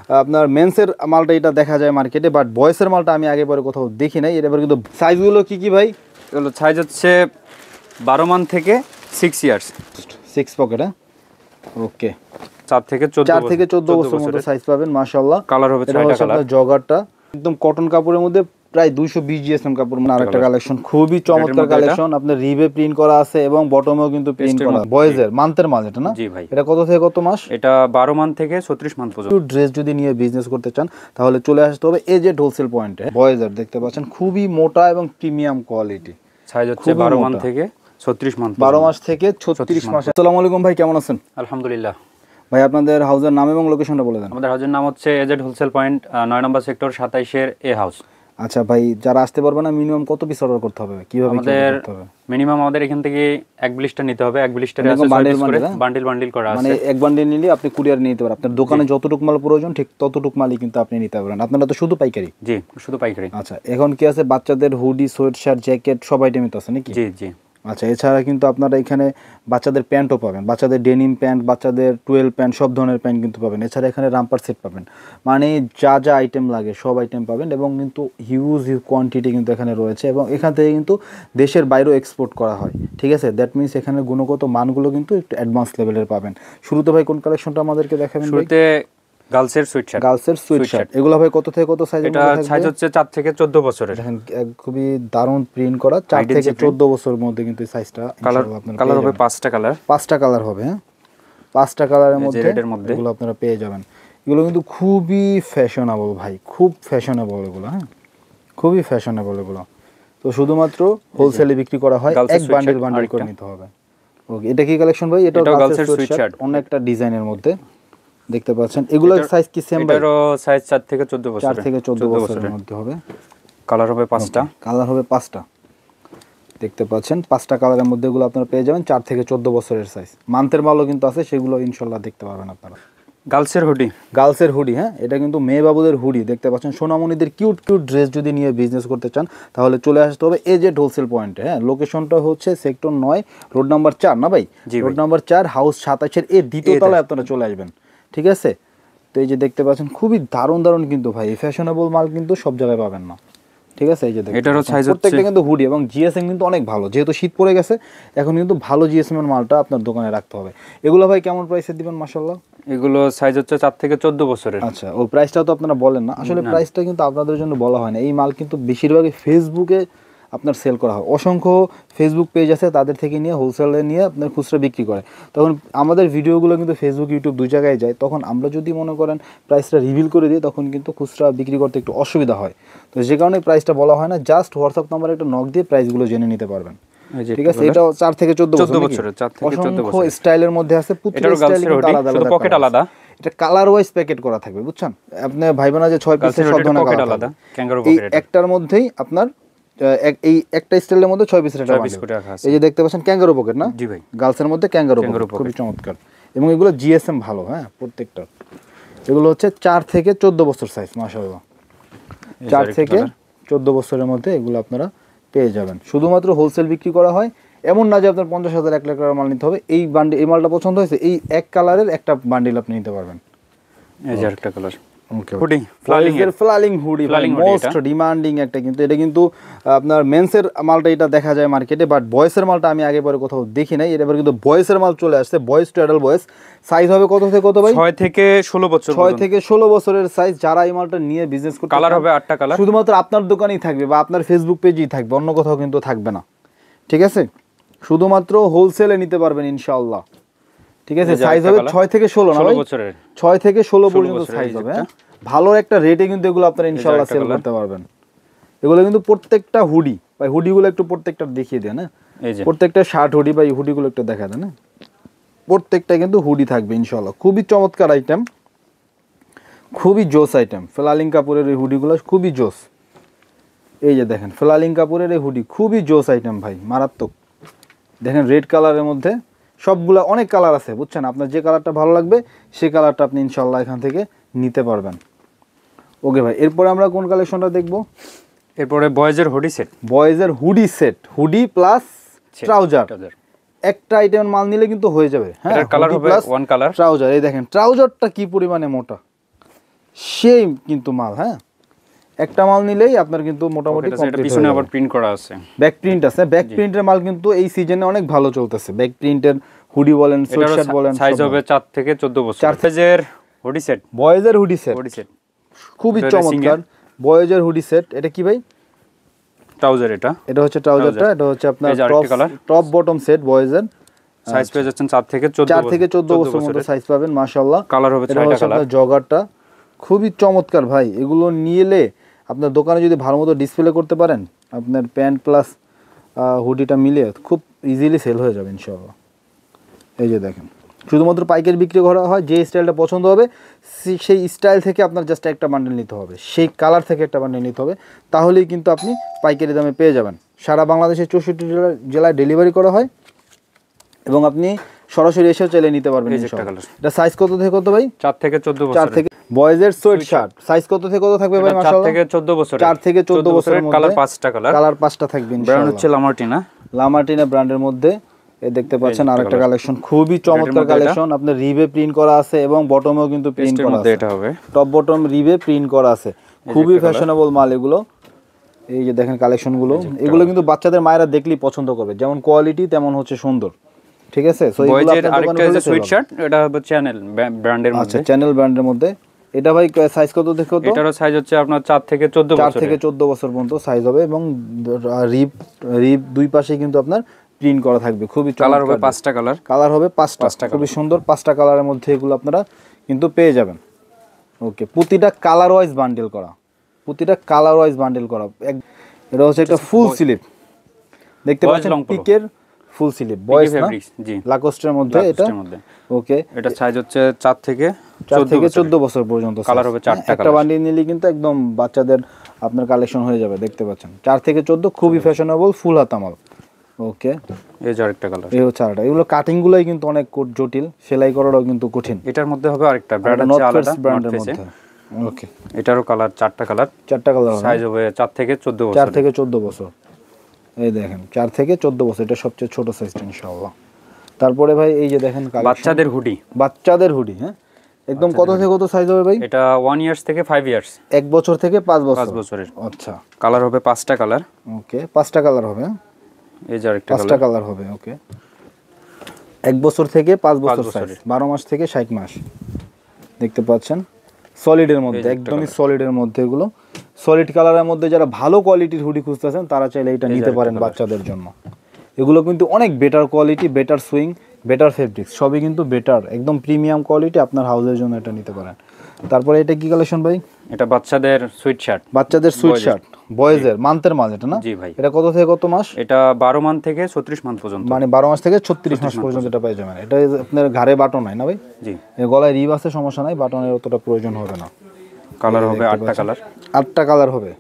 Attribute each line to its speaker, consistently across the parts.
Speaker 1: আপনার মেন্সের মালটা এটা দেখা যায় মার্কেটে, বাট বয়েসের মালটা আমি আগে পরে কোথাও দেখি নাই। এবার কিন্তু সাইজগুলো কি ভাই?
Speaker 2: এগুলো সাইজ হচ্ছে 12 মান্থ থেকে 6 ইয়ার্স,
Speaker 1: 6 পকেট। হ্যাঁ, ওকে।
Speaker 2: 4 থেকে 14
Speaker 1: বছর মতো সাইজ পাবেন মাশাআল্লাহ।
Speaker 2: কালার হবে 6টা কালার।
Speaker 1: জগারটা একদম কটন কাপড়ের মধ্যে প্রায় 220 জিএসএম কাপড়। আরেকটা কালেকশন খুবই চমৎকার কালেকশন, আপনার রিবে প্রিন্ট করা আছে এবং বটমেও কিন্তু প্রিন্ট করা। বয়েজের মান্থের মাল এটা না?
Speaker 2: জি ভাই।
Speaker 1: এটা কত থেকে কত মাস?
Speaker 2: এটা 12 মান্থ থেকে 36 মান্থ পর্যন্ত।
Speaker 1: ড্রেস যদি নিয়ে বিজনেস করতে চান তাহলে চলে আসতে হবে এজেড হোলসেল পয়েন্টে। বয়েজের দেখতে পাচ্ছেন খুবই মোটা এবং প্রিমিয়াম কোয়ালিটি।
Speaker 2: সাইজ হচ্ছে 12 মান্থ থেকে 36 মান্থ,
Speaker 1: 12 মাস থেকে 36 মাস। আসসালামু আলাইকুম ভাই, কেমন আছেন?
Speaker 2: আলহামদুলিল্লাহ
Speaker 1: ভাই, আপনাদের হাউসের নাম এবং লোকেশনটা বলে দেন।
Speaker 2: আমাদের হাউসের নাম হচ্ছে এজেড হোলসেল পয়েন্ট, 9 নম্বর সেক্টর 27 এর এ হাউস।
Speaker 1: আচ্ছা ভাই, যারা আসতে পারবে না মিনিমাম কত পিস অর্ডার করতে হবে, কিভাবে
Speaker 2: আমাদের মিনিমাম আমাদের এখান থেকে এক ব্লিস্টার নিতে হবে। এক ব্লিস্টারে আছে 6 পিস করে বান্ডিল করা আছে।
Speaker 1: মানে এক বান্ডিল নিলে আপনি কুরিয়ার নিতে পারবেন। আপনার দোকানে যতটুকু মাল প্রয়োজন ঠিক ততটুকু মালই কিন্তু আপনি নিতে পারবেন। আপনারা তো শুধু পাইকারি?
Speaker 2: জি, শুধু পাইকারি।
Speaker 1: আচ্ছা, এখন কি আছে? বাচ্চাদের হুডি, সোয়েট শার্ট, জ্যাকেট সব আইটেমই তো আছে নাকি?
Speaker 2: জি জি।
Speaker 1: আচ্ছা, এছাড়া কিন্তু আপনারা এখানে বাচ্চাদের প্যান্টও পাবেন, বাচ্চাদের ডেনিম প্যান্ট, বাচ্চাদের 12 প্যান্ট, সব ধরনের প্যান্ট কিন্তু পাবেন। এছাড়া এখানে রামপার সেট পাবেন, মানে যা যা আইটেম লাগে সব আইটেম পাবেন। এবং কিন্তু হিউজ কোয়ান্টিটি কিন্তু এখানে রয়েছে এবং এখান থেকে কিন্তু দেশের বাইরেও এক্সপোর্ট করা হয়। ঠিক আছে, দ্যাট মিনস এখানে গুণগত মানগুলো কিন্তু একটু অ্যাডভান্স লেভেলের পাবেন। শুরুতে ভাই কোন কালেকশনটা আমাদেরকে দেখাবেন?
Speaker 2: শুরুতে গার্লসের সুইট শার্ট।
Speaker 1: এগুলো ভাই কত থেকে কত সাইজ?
Speaker 2: এটা সাইজ হচ্ছে 4 থেকে 14 বছরের।
Speaker 1: দেখেন খুবই দারুণ প্রিন্ট করা, 4 থেকে 14 বছরের মধ্যে কিন্তু এই সাইজটা ইনশাআল্লাহ আপনারা
Speaker 2: কালার হবে 5টা কালার।
Speaker 1: 5টা কালার হবে। হ্যাঁ, 5টা কালারের মধ্যে এগুলো আপনারা পেয়ে যাবেন। এগুলো কিন্তু খুবই ফ্যাশনেবল ভাই, খুব ফ্যাশনেবল এগুলো। হ্যাঁ, খুবই ফ্যাশনেবল এগুলো। তো শুধুমাত্র হোলসেলে বিক্রি করা হয়, এক বান্ডিল করে নিতে হবে। ওকে, এটা কি কালেকশন ভাই? এটা গার্লসের সুইট শার্ট, অনেকটা ডিজাইনের মধ্যে দেখতে পাচ্ছেন। এগুলোর সাইজ কি সেম ভাই?
Speaker 2: এটারও সাইজ 4 থেকে 14 বছর।
Speaker 1: 4 থেকে 14 বছরের মধ্যে হবে।
Speaker 2: কালার হবে 5টা।
Speaker 1: কালার হবে 5টা। দেখতে পাচ্ছেন 5টা কালারের মধ্যে এগুলো আপনারা পেয়ে যাবেন। 4 থেকে 14 বছরের সাইজ। মান্থের মালও কিন্তু আছে, সেগুলো ইনশাআল্লাহ দেখতে পারবেন আপনারা। গার্লসের হুডি। হ্যাঁ, এটা কিন্তু মেয়ে বাবুদের হুডি দেখতে পাচ্ছেন। সোনামণিদের কিউট ড্রেস যদি নিয়ে বিজনেস করতে চান তাহলে চলে আসতে হবে এজেড হোলসেল পয়েন্টে। হ্যাঁ, লোকেশনটা হচ্ছে সেক্টর 9, রোড নাম্বার 4 না ভাই? রোড নাম্বার 4, হাউস 27 এর দ্বিতীয় তলায় আপনারা চলে আসবেন। ঠিক আছে, তো এই যে দেখতে পাচ্ছেন খুবই দারুণ কিন্তু ভাই, ফ্যাশনেবল মাল কিন্তু সব জায়গায় পাবেন না। ঠিক আছে, এই যে দেখেন
Speaker 2: এটারও সাইজ হচ্ছে
Speaker 1: প্রত্যেকটা কিন্তু হুডি এবং জিএসএম কিন্তু অনেক ভালো। যেহেতু শীত পড়ে গেছে এখন কিন্তু ভালো জিএসএম এর মালটা আপনার দোকানে রাখতে হবে। এগুলো ভাই কেমন প্রাইসে দিবেন? মাশাআল্লাহ,
Speaker 2: এগুলো সাইজ হচ্ছে 4 থেকে 14 বছরের।
Speaker 1: আচ্ছা, ও প্রাইসটা তো আপনারা বলেন না। আসলে প্রাইসটা কিন্তু আপনাদের জন্য বলা হয় না। এই মাল কিন্তু বেশিরভাগই ফেসবুকে আপনার সেল করা হয়। অসংখ্য ফেসবুক পেজ আছে, তাদের থেকে নিয়ে হোলসেলে নিয়ে আপনার খুচরা বিক্রি করে। তখন আমাদের ভিডিওগুলো কিন্তু ফেসবুক, ইউটিউব দুই জায়গায় যায়। তখন আমরা যদি মনে করেন প্রাইসটা রিভিল করে দিই তখন কিন্তু খুচরা বিক্রি করতে একটু অসুবিধা হয়। তো যে কারণে প্রাইসটা বলা হয় না। জাস্ট হোয়াটসঅ্যাপ নাম্বারে একটা নক দিয়ে প্রাইসগুলো জেনে নিতে পারবেন। ঠিক আছে, এটা 4 থেকে 14 বছরের। অসংখ্য স্টাইলের মধ্যে আছে, প্রত্যেকটা স্টাইল কিন্তু আলাদা আলাদা,
Speaker 2: পকেট আলাদা।
Speaker 1: এটা কালার ওয়াইজ প্যাকেট করা থাকবে, বুঝছেন? আপনি ভাইবেন না যে 6 পিসের সব ধরনের কালার আলাদা। এই একটার মধ্যেই আপনার এই একটা স্টাইলের মধ্যে 6 পিসের একটা বান্ডিল। এই যে দেখতে পাচ্ছেন ক্যাঙ্গারু পকেট না?
Speaker 2: জি ভাই,
Speaker 1: গার্লসের মধ্যে ক্যাঙ্গারু পকেট, খুবই চমৎকার। এবং এগুলো জিএসএম ভালো। হ্যাঁ, প্রত্যেকটা এগুলো হচ্ছে 4 থেকে 14 বছর সাইজ। মাশাআল্লাহ, 4 থেকে 14 বছরের মধ্যে এগুলো আপনারা পেয়ে যাবেন। শুধুমাত্র হোলসেল বিক্রি করা হয়, এমন না যে আপনার 50,000 1 লাখ টাকার মাল নিতে হবে। এই বান্ডিল, এই মালটা পছন্দ হয়েছে, এই এক কালারের একটা বান্ডিল আপনি নিতে পারবেন।
Speaker 2: এই যে আরেকটা কালার
Speaker 1: হুডি, ফ্লালিং হুডি, মোস্ট ডিমান্ডিং একটা। কিন্তু এটা কিন্তু আপনার মেন্সের মালটা এটা দেখা যায় মার্কেটে, বাট বয়েসের মালটা আমি আগে পরে কোথাও দেখি নাই। এবার কিন্তু বয়েসের মাল চলে আসছে, বয়েস টু অ্যাডাল্ট বয়েস। সাইজ হবে কত থেকে কত ভাই?
Speaker 2: 6 থেকে 16 বছর।
Speaker 1: 6 থেকে 16 বছরের সাইজ। যারা এই মালটা নিয়ে বিজনেস করতে,
Speaker 2: কালার হবে 8টা কালার।
Speaker 1: শুধুমাত্র আপনার দোকানেই থাকবে বা আপনার ফেসবুক পেজেই থাকবে, অন্য কোথাও কিন্তু থাকবে না। ঠিক আছে, শুধুমাত্র হোলসেলে নিতে পারবেন ইনশাআল্লাহ। ঠিক আছে, সাইজ হবে 6 থেকে 16 না ভাই? 6 থেকে 16 পর্যন্ত সাইজ হবে। ভালো একটা রেটে কিন্তু এগুলো আপনারা ইনশাআল্লাহ সেল করতে পারবেন। এগুলো কিন্তু প্রত্যেকটা হুডি ভাই, হুডিগুলো একটু প্রত্যেকটা দেখিয়ে দেন। হ্যাঁ, প্রত্যেকটা শার্ট হুডি বা হুডিগুলো একটু দেখা দেন। প্রত্যেকটা কিন্তু হুডি থাকবে ইনশাআল্লাহ। খুবই চমৎকার আইটেম, খুবই জোস আইটেম। ফ্লালিং কাপড়ের এই হুডিগুলো খুবই জোস। এই যে দেখেন ফ্লালিং কাপড়ের এই হুডি খুবই জোস আইটেম ভাই, মারাত্মক। দেখেন রেড কালারের মধ্যে সবগুলা, অনেক কালার আছে, বুঝছেন? আপনার যে কালারটা ভালো লাগবে সেই কালারটা আপনি ইনশাআল্লাহ এখান থেকে নিতে পারবেন। ওকে ভাই, এরপরে আমরা কোন কালেকশনটা দেখবো?
Speaker 2: এরপরে বয়েজের হুডি সেট।
Speaker 1: বয়েজের hoodie set, hoodie plus trouser. একটা আইটেম মাল নিলে কিন্তু হয়ে যাবে। হ্যাঁ,
Speaker 2: কালার হবে ওয়ান কালার।
Speaker 1: ট্রাউজার, এই দেখেন ট্রাউজারটা কি পরিমাণে মোটা, সেই কিন্তু মাল, হ্যাঁ একটা মাল নিলেই আপনার কিন্তু মোটামুটি
Speaker 2: এটা পিছনে আবার প্রিন্ট করা আছে,
Speaker 1: ব্যাক প্রিন্ট আছে। ব্যাক প্রিন্টের মাল কিন্তু এই সিজনে অনেক ভালো চলতেছে। ব্যাক প্রিন্টের হুডি বলেন, সোয়েটশার্ট বলেন,
Speaker 2: সাইজ হবে 4 থেকে 14 বছর। 4 সাইজের হুডি সেট,
Speaker 1: বয়েজের হুডি সেট খুবই চমৎকার। বয়েজের হুডি সেট। এটা কি ভাই?
Speaker 2: ট্রাউজার। এটা
Speaker 1: হচ্ছে ট্রাউজারটা, এটা হচ্ছে আপনার টপ বটম সেট বয়েজের।
Speaker 2: সাইজ পেয়ে যাচ্ছেন 4 থেকে 14
Speaker 1: বছর মতো সাইজ পাবেন মাশাআল্লাহ।
Speaker 2: কালার হবে 6টা কালার।
Speaker 1: জগারটা খুবই চমৎকার ভাই, এগুলো নিলে আপনার দোকানে যদি ভালো মতো ডিসপ্লে করতে পারেন, আপনার প্যান্ট প্লাস হুডিটা মিলে খুব ইজিলি সেল হয়ে যাবে ইনশাআল্লাহ। এই যে দেখেন, শুধুমাত্র পাইকারি বিক্রি করা হয়। যে স্টাইলটা পছন্দ হবে সেই স্টাইল থেকে আপনার জাস্ট একটা বান্ডেল নিতে হবে, সেই কালার থেকে একটা বান্ডেল নিতে হবে, তাহলেই কিন্তু আপনি পাইকারি দামে পেয়ে যাবেন। সারা বাংলাদেশের 64 জেলায় ডেলিভারি করা হয় এবং আপনি সরাসরি এসেও চাইলে নিতে পারবেন। এটা সাইজ কত থেকে কত ভাই?
Speaker 2: 4 থেকে 14 বছর।
Speaker 1: 4 থেকে বয়েজের সোয়েট শার্ট সাইজ কত থেকে কত থাকবে ভাই? মাশাআল্লাহ
Speaker 2: 4 থেকে 14 বছর।
Speaker 1: 4 থেকে 14 বছরের মধ্যে
Speaker 2: কালার 5টা কালার
Speaker 1: 5টা থাকবে ইনশাআল্লাহ।
Speaker 2: ব্র্যান্ড হচ্ছে
Speaker 1: লামার্টিনা ব্র্যান্ডের মধ্যে এই দেখতে পাচ্ছেন আরেকটা কালেকশন, খুবই চমৎকার কালেকশন। আপনার রিবে প্রিন্ট করা আছে এবং বটমেও কিন্তু প্রিন্ট করা আছে।
Speaker 2: এটা হবে
Speaker 1: টপ বটম রিবে প্রিন্ট করা আছে, খুবই ফ্যাশনেবল মাল এগুলো। এই যে দেখেন কালেকশনগুলো, এগুলো কিন্তু বাচ্চাদের মায়েরা দেখলেই পছন্দ করবে, যেমন কোয়ালিটি তেমন হচ্ছে সুন্দর। ঠিক আছে, সো এগুলো আপনাদের দোকানে হলে
Speaker 2: সোয়েটশার্ট, এটা হবে চ্যানেল ব্র্যান্ডের মধ্যে।
Speaker 1: আচ্ছা, চ্যানেল ব্র্যান্ডের মধ্যে। এটা ভাই সাইজ কত থেকে কত?
Speaker 2: এটারও সাইজ হচ্ছে আপনার 4 থেকে 14 বছর।
Speaker 1: 4 থেকে 14 বছর পর্যন্ত সাইজ হবে এবং রিপ দুই পাশে কিন্তু আপনার প্রিন্ট করা থাকবে। খুবই
Speaker 2: কালার হবে 5টা
Speaker 1: কালার হবে 5টা, খুবই সুন্দর 5টা কালারের মধ্যে এগুলো আপনারা কিন্তু পেয়ে যাবেন। ওকে, প্রতিটা কালার ওয়াইজ বান্ডেল করা, এটা হচ্ছে একটা ফুল স্লিভ, দেখতে পাচ্ছেন পিকের ফুল স্লিভ বয়েজ না, জি লাকোস্টের মধ্যে এটা। ওকে,
Speaker 2: এটা সাইজ হচ্ছে 4 থেকে
Speaker 1: 14 বছর পর্যন্ত।
Speaker 2: কালার হবে 4টা।
Speaker 1: একটা বান্ডেল নিলে কিন্তু একদম বাচ্চাদের আপনার কালেকশন হয়ে যাবে। দেখতে পাচ্ছেন 4 থেকে 14, খুবই ফ্যাশনেবল ফুল হাতা মাল। ওকে,
Speaker 2: এই যে আরেকটা কালার,
Speaker 1: এই হচ্ছে আরেকটা। এগুলো কাটিং গুলাই কিন্তু অনেক জটিল, সেলাই করাটাও কিন্তু কঠিন।
Speaker 2: এটার মধ্যে হবে আরেকটা ব্র্যান্ড আছে আলাদা
Speaker 1: ব্র্যান্ডের মধ্যে। ওকে,
Speaker 2: এটারও কালার 4টা কালার। সাইজ হবে 4 থেকে 14 বছর।
Speaker 1: 4 থেকে 14 বছর। এই দেখেন 4 থেকে 14 বছর, এটা সবচেয়ে ছোট সাইজটা ইনশাআল্লাহ। তারপরে ভাই এই যে দেখেন
Speaker 2: বাচ্চাদের হুডি,
Speaker 1: হ্যাঁ একদম কত থেকে কত সাইজ হবে ভাই?
Speaker 2: এটা 1 ইয়ার্স থেকে 5 ইয়ার্স,
Speaker 1: 1 বছর থেকে 5
Speaker 2: বছরের।
Speaker 1: আচ্ছা,
Speaker 2: কালার হবে 5টা কালার।
Speaker 1: ওকে, 5টা কালার হবে।
Speaker 2: এই যে আরেকটা
Speaker 1: 5টা কালার হবে। ওকে, 1 বছর থেকে 5 বছর সাইজ, 12 মাস থেকে 60 মাস। দেখতে পাচ্ছেন সলিডের মধ্যে, একদমই সলিডের মধ্যে। এগুলো সলিড কালারের মধ্যে যারা ভালো কোয়ালিটির হুডি খুঁজতেছেন তারা চাইলে এটা নিতে পারেন বাচ্চাদের জন্য। এগুলো কিন্তু অনেক better quality, better swing, better fabrics, সবই কিন্তু বেটার, একদম প্রিমিয়াম কোয়ালিটি। আপনার হাউসের জন্য এটা নিতে পারেন। তারপরে এটা কি কালেকশন ভাই?
Speaker 2: এটা বাচ্চাদের সুইট শার্ট,
Speaker 1: বয়েজের মান্থের মাল এটা না?
Speaker 2: জি ভাই।
Speaker 1: এটা কত থেকে কত মাস?
Speaker 2: এটা 12 মাস থেকে 36 মাস পর্যন্ত,
Speaker 1: মানে 12 মাস থেকে 36 মাস পর্যন্ত এটা পেয়ে যাবেন। এটা আপনার ঘাড়ে বাটন নাই না ভাই?
Speaker 2: জি।
Speaker 1: গলায় রিব আছে, সমস্যা নাই, বাটনের অতটা প্রয়োজন হবে না।
Speaker 2: কালার হবে 8টা কালার।
Speaker 1: 8টা কালার হবে,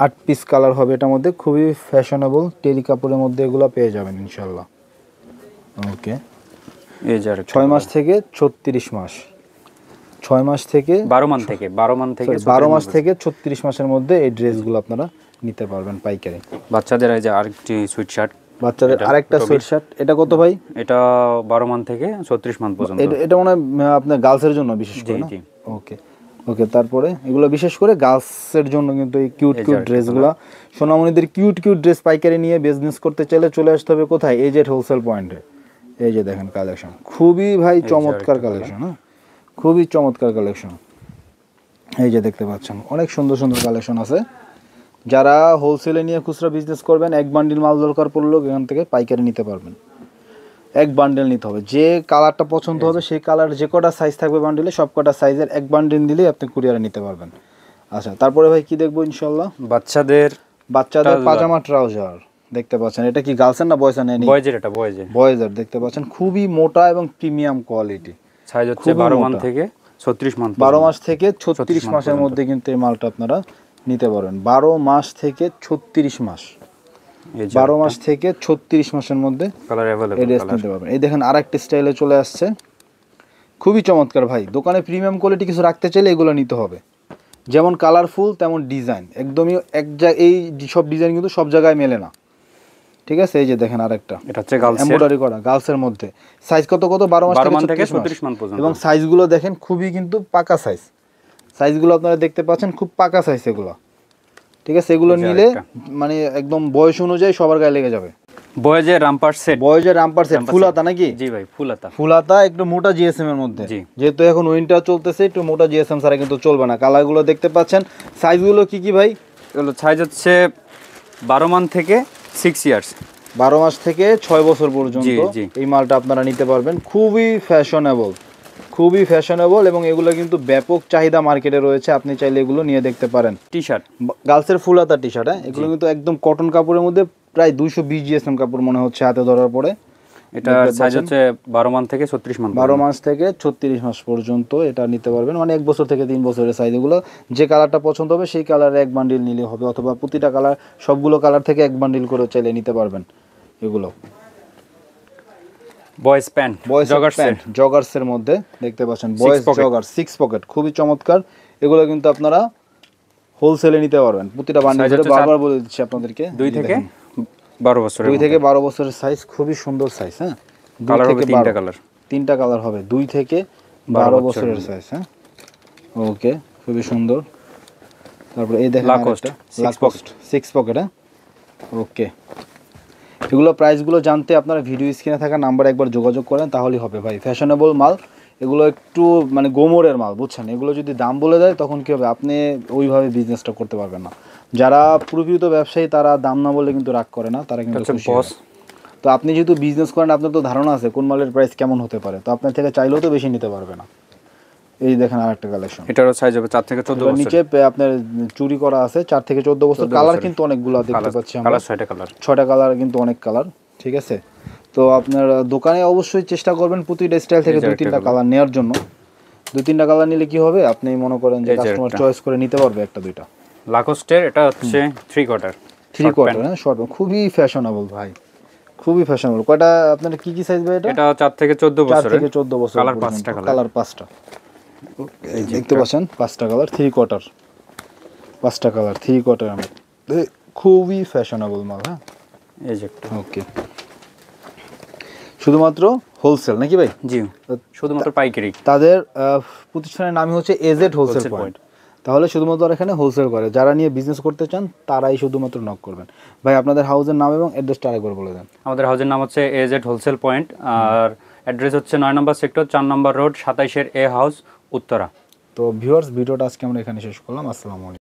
Speaker 1: 8 পিস কালার হবে এটার মধ্যে। খুবই ফ্যাশনেবল টেরি কাপড়ের মধ্যে এগুলো পেয়ে যাবেন ইনশাআল্লাহ। ওকে,
Speaker 2: এই যে
Speaker 1: 6 মাস থেকে 36 মাস, 6 মাস থেকে
Speaker 2: 12 মাস থেকে
Speaker 1: 36 মাসের মধ্যে এই ড্রেসগুলো আপনারা নিতে পারবেন পাইকারি।
Speaker 2: বাচ্চাদের এই যে আরেকটি সুইট শার্ট,
Speaker 1: বাচ্চাদের আরেকটা সুইট শার্ট। এটা কত ভাই?
Speaker 2: এটা 12 মাস থেকে 36 মাস পর্যন্ত।
Speaker 1: এটা মনে হয় আপনার গার্লসের জন্য বিশেষ করে না? ওকে ওকে, তারপরে এগুলো বিশেষ করে গার্লসের জন্য কিন্তু এই কিউট ড্রেসগুলো। সোনামণিদের কিউট ড্রেস পাইকারি নিয়ে বিজনেস করতে চাইলে চলে আসতে হবে কোথায়? এজেড হোলসেল পয়েন্টে। এই যে দেখেন কালেকশন, খুবই ভাই চমৎকার কালেকশন, হ্যাঁ খুবই চমৎকার কালেকশন। এই যে দেখতে পাচ্ছেন অনেক সুন্দর কালেকশন আছে। যারা হোলসেলে নিয়ে খুচরা বিজনেস করবেন, এক বান্ডিল মাল দরকার পড়লেও এখান থেকে পাইকারি নিতে পারবেন। এক বান্ডেল নিতে হবে, যে কালারটা পছন্দ হবে সেই কালার, যে কটা সাইজ থাকবে বান্ডেলে সব কটা সাইজের এক বান্ডেল দিলেই আপনি কুরিয়ারে নিতে পারবেন। আচ্ছা, তারপরে ভাই কি দেখবো ইনশাআল্লাহ?
Speaker 2: বাচ্চাদের
Speaker 1: পাজামা ট্রাউজার দেখতে পাচ্ছেন। এটা কি গার্লসের না বয়েজের?
Speaker 2: বয়েজের, এটা
Speaker 1: বয়েজের দেখতে পাচ্ছেন, খুবই মোটা এবং প্রিমিয়াম কোয়ালিটি।
Speaker 2: সাইজ হচ্ছে 12 মাস থেকে 36 মাস,
Speaker 1: 12 মাস থেকে 36 মাসের মধ্যে কিন্তু এই মালটা আপনারা নিতে পারবেন। 12 মাস থেকে 36 মাস, 12 মাস থেকে 36 মাসের মধ্যে
Speaker 2: কালার अवेलेबल
Speaker 1: নিতে পারবেন। এই দেখেন আরেকটা স্টাইলে চলে আসছে, খুবই চমৎকার ভাই। দোকানে প্রিমিয়াম কোয়ালিটি কিছু রাখতে চাইলে এগুলো নিতে হবে, যেমন কালারফুল তেমন ডিজাইন, একদমই এই সব ডিজাইন কিন্তু সব জায়গায় মেলে না। ঠিক আছে, এই যে দেখেন আরেকটা,
Speaker 2: এটা হচ্ছে গার্লস
Speaker 1: এমব্রয়ডারি করা গার্লসের মধ্যে। সাইজ কত 12 মাস থেকে 36 মাস পর্যন্ত। এবং সাইজগুলো দেখেন খুবই কিন্তু পাকা সাইজ, সাইজগুলো আপনারা দেখতে পাচ্ছেন, খুব পাকা সাইজ এগুলো। ঠিক আছে, এগুলো নিলে মানে একদম বয়স অনুযায়ী সবার গায়ে লেগে যাবে।
Speaker 2: বয়েজের রামপার সেট,
Speaker 1: বয়েজের রামপার সেট ফুল হাতা নাকি?
Speaker 2: জি ভাই, ফুল হাতা।
Speaker 1: ফুল হাতা একটু মোটা জিএসএম এর মধ্যে, যেহেতু এখন উইন্টার চলতেছে একটু মোটা জিএসএম ছাড়া কিন্তু চলবে না। কালারগুলো দেখতে পাচ্ছেন। সাইজগুলো কি কি ভাই?
Speaker 2: এগুলো সাইজ হচ্ছে 12 মান্থ থেকে 6 ইয়ার্স,
Speaker 1: 12 মাস থেকে 6 বছর পর্যন্ত এই মালটা আপনারা নিতে পারবেন। খুবই ফ্যাশনেবল এবং এগুলো কিন্তু ব্যাপক চাহিদা মার্কেটে রয়েছে। আপনি চাইলে এগুলো নিয়ে দেখতে পারেন।
Speaker 2: টি শার্ট,
Speaker 1: গার্লসের ফুল হাতা টি শার্ট, এগুলো কিন্তু একদম কটন কাপড়ের মধ্যে প্রায় 220 জিএসএম কাপড় মনে হচ্ছে হাতে ধরার পরে।
Speaker 2: এটা সাইজ হচ্ছে 12 মাস থেকে 36 মাস,
Speaker 1: 12 মাস থেকে 36 মাস পর্যন্ত এটা নিতে পারবেন। মানে 1 বছর থেকে 3 বছরের সাইজ। এগুলো যে কালারটা পছন্দ হবে সেই কালারে এক বান্ডিল নিলে হবে, অথবা প্রতিটা কালার সবগুলো কালার থেকে এক বান্ডিল করে চাইলে নিতে পারবেন। এগুলো
Speaker 2: বয়েজ প্যান্ট,
Speaker 1: জগার্সের মধ্যে দেখতে পাচ্ছেন, বয়েজ জগার 6 পকেট, খুবই চমৎকার। এগুলো কিন্তু আপনারা হোলসেলে নিতে পারবেন প্রতিটা বান্ডিলে। বারবার বলে দিচ্ছি আপনাদেরকে,
Speaker 2: 2 থেকে 12 বছরের,
Speaker 1: 2 থেকে 12 বছরের সাইজ, খুবই সুন্দর সাইজ। হ্যাঁ,
Speaker 2: কালার হবে 3টা কালার,
Speaker 1: 3টা কালার হবে, 2 থেকে 12 বছরের সাইজ। হ্যাঁ, ওকে, খুবই সুন্দর। তারপরে এই দেখেন
Speaker 2: লাকোস্ট
Speaker 1: 6 পকেট। হ্যাঁ, ওকে। এগুলো প্রাইসগুলো জানতে আপনারা ভিডিও স্ক্রিনে থাকা নাম্বারে একবার যোগাযোগ করেন, তাহলেই হবে ভাই। ফ্যাশনেবল মাল এগুলো, একটু মানে গোমরের মাল, বুঝছেন? এগুলো যদি দাম বলে দেয় তখন কি হবে, আপনি ওইভাবে বিজনেসটা করতে পারবেন না। যারা প্রকৃত ব্যবসায়ী তারা দাম না বললে কিন্তু রাগ করে না, তারা কিন্তু বস। তো আপনি যেহেতু বিজনেস করেন, আপনার তো ধারণা আছে কোন মালের প্রাইস কেমন হতে পারে, তো আপনার থেকে চাইলেও তো বেশি নিতে পারবে না। এই দেখেন আরেকটা কালেকশন,
Speaker 2: এটারও সাইজ হবে 4 থেকে 14 বছর।
Speaker 1: নিচে আপনার চুরি করা আছে 4 থেকে 14 বছর। কালার কিন্তু অনেকগুলো দেখতে পাচ্ছি আমরা,
Speaker 2: কালার
Speaker 1: 6টা কালার, কিন্তু অনেক কালার। ঠিক আছে, তো আপনার দোকানে অবশ্যই চেষ্টা করবেন প্রতিটা স্টাইল থেকে 2-3টা কালার নেওয়ার জন্য। 2-3টা কালার নিলে কি হবে, আপনি মনে করেন যে কাস্টমার চয়েস করে নিতে পারবে 1-2টা।
Speaker 2: লাকোস্টের এটা হচ্ছে 3 কোয়ার্টার,
Speaker 1: হ্যাঁ, শর্ট, খুবই ফ্যাশনেবল ভাই, খুবই ফ্যাশনেবল। কয়টা আপনার কি কি সাইজ ভাই?
Speaker 2: এটা 4 থেকে 14 বছর,
Speaker 1: 4 থেকে 14 বছর,
Speaker 2: কালার 5টা,
Speaker 1: কালার 5টা দেখতে পাচ্ছেন, 5টা কালার, 3 কোয়ার্টার, 5টা কালার 3 কোয়ার্টার। খুবই ফ্যাশনেবল মাল। হ্যাঁ, এই যে একটা, ওকে। শুধুমাত্র হোলসেল নাকি ভাই?
Speaker 2: জি, শুধুমাত্র পাইকারি।
Speaker 1: তাদের প্রতিষ্ঠানের নামই হচ্ছে এজেড হোলসেল পয়েন্ট। তাহলে শুধুমাত্র এখানে হোলসেল করে, যারা নিয়ে বিজনেস করতে চান তারাই শুধুমাত্র নক করবেন। ভাই আপনাদের হাউসের নাম এবং অ্যাড্রেসটা আরেকবার বলে দেন।
Speaker 2: আমাদের হাউসের নাম হচ্ছে এজেড হোলসেল পয়েন্ট, আর অ্যাড্রেস হচ্ছে 9 নম্বর সেক্টর, 4 নম্বর রোড, 27 এর এ হাউস, উত্তরা।
Speaker 1: তো ভিউয়ার্স, ভিডিওটা আজকে আমরা এখানে শেষ করলাম। আসসালামু আলাইকুম।